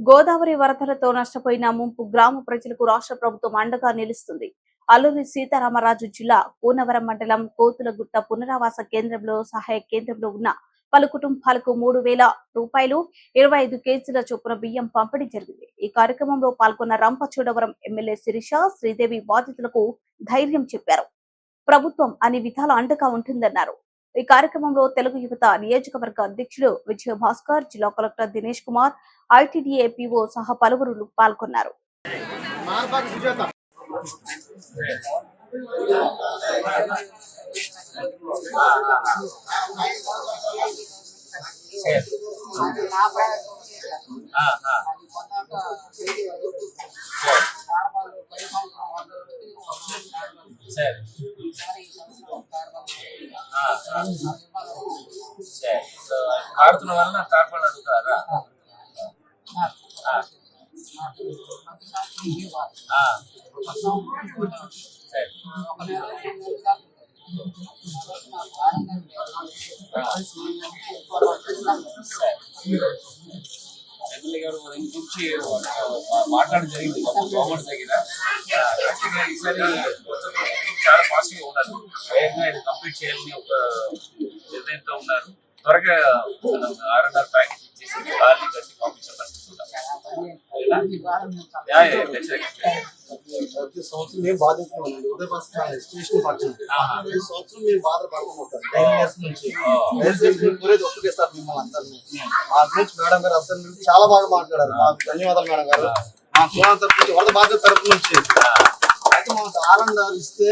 గోదావరి వరదలతో నష్టపోయిన ముంపు గ్రామ ప్రజలకు రాష్ట్ర ప్రభుత్వం అండగా నిలుస్తుంది. అల్లూరి సీతారామరాజు జిల్లా కూనవరం మండలం కోతులగుట్ట పునరావాస కేంద్రంలో సహాయ కేంద్రంలో ఉన్న పలు కుటుంబాలకు 3,000 రూపాయలు 25 కేజీల చొప్పున బియ్యం పంపిణీ జరిగింది. ఈ కార్యక్రమంలో పాల్గొన్న రంపచోడవరం ఎమ్మెల్యే శిరీష శ్రీదేవి బాధితులకు ధైర్యం చెప్పారు. ప్రభుత్వం అన్ని విధాల అండగా ఉంటుందన్నారు. ఈ కార్యక్రమంలో తెలుగు యువత నియోజకవర్గ అధ్యక్షుడు విజయ భాస్కర్, జిల్లా collector Dinesh Kumar, ITDA PO సహా పలువురు పాల్గొన్నారు. ఆడుతున్న వల్ల కార్పొరేట్ అడుగుతారా? ఎమ్మెల్యే గారు గురించి మాట్లాడడం జరిగింది గవర్నమెంట్ దగ్గర. ఈసారి చాలా పాజిటివ్ ఉన్నారు. వేగంగా ఇది కంప్లీట్ చేయాలని ఒక నిర్ణయంతో ఉన్నారు. త్వరగా R&R ప్యాకేజ్ ఇచ్చేసి ఖాళీ కట్టి పంపించే పరిస్థితి ప్రతి సంవత్సరం మేము బాధిస్తున్నామండి. ఉదయ బస్ ఎస్టిమేషన్ పడుతుంది. ఈ సంవత్సరం మేము బాధపడుతున్నాం 10 years నుంచి. ఒక్కటే సార్ మిమ్మల్ని అందరినీ మా గురించి మేడం గారు అందరి చాలా బాగా మాట్లాడారు. మాకు ధన్యవాదాలు మేడం గారు. మా కులాల తరపు నుంచి వరద బాధ్యత తరపు నుంచి అయితే మాకు R&R ఇస్తే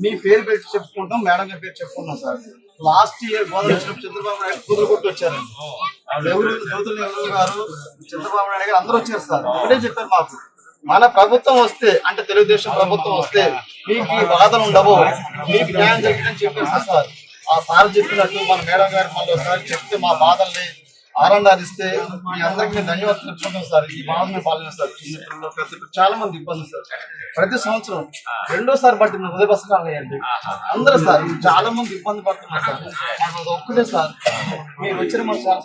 మీ పేరు పెట్టి చెప్పుకుంటాం, మేడం గారి పేరు చెప్పుకుంటాం సార్. లాస్ట్ ఇయర్ గోదావరి వచ్చినప్పుడు చంద్రబాబు నాయుడు కుదురుకొట్టు వచ్చారండి. ఎవరు జ్యోతుల నెహ్రూ గారు, చంద్రబాబు నాయుడు గారు అందరూ వచ్చారు సార్. ఒకటే చెప్పారు మాకు, మన ప్రభుత్వం వస్తే అంటే తెలుగుదేశం ప్రభుత్వం వస్తే మీకు ఈ బాధలు ఉండవు, మీకు న్యాయం జరిగిందని చెప్పారు సార్. ఆ సార్ చెప్పినట్టు మన మేడం గారు మళ్ళీ ఒకసారి చెప్తే మా బాధల్ని R&R ఇస్తే మీ అందరికి మేము ధన్యవాదాలు చెప్పుకుంటాం సార్. ఈ బాధని పాలన సార్. చిన్నపిల్లలు పెద్ద చాలా మంది ఇబ్బంది సార్. ప్రతి సంవత్సరం రెండోసారి పట్టింది ఉదయ బస్సు కాలనీ అందరూ సార్ చాలా మంది ఇబ్బంది పడుతున్నారు సార్. ఒక్కటే సార్ మీరు వచ్చిన మాకు చాలా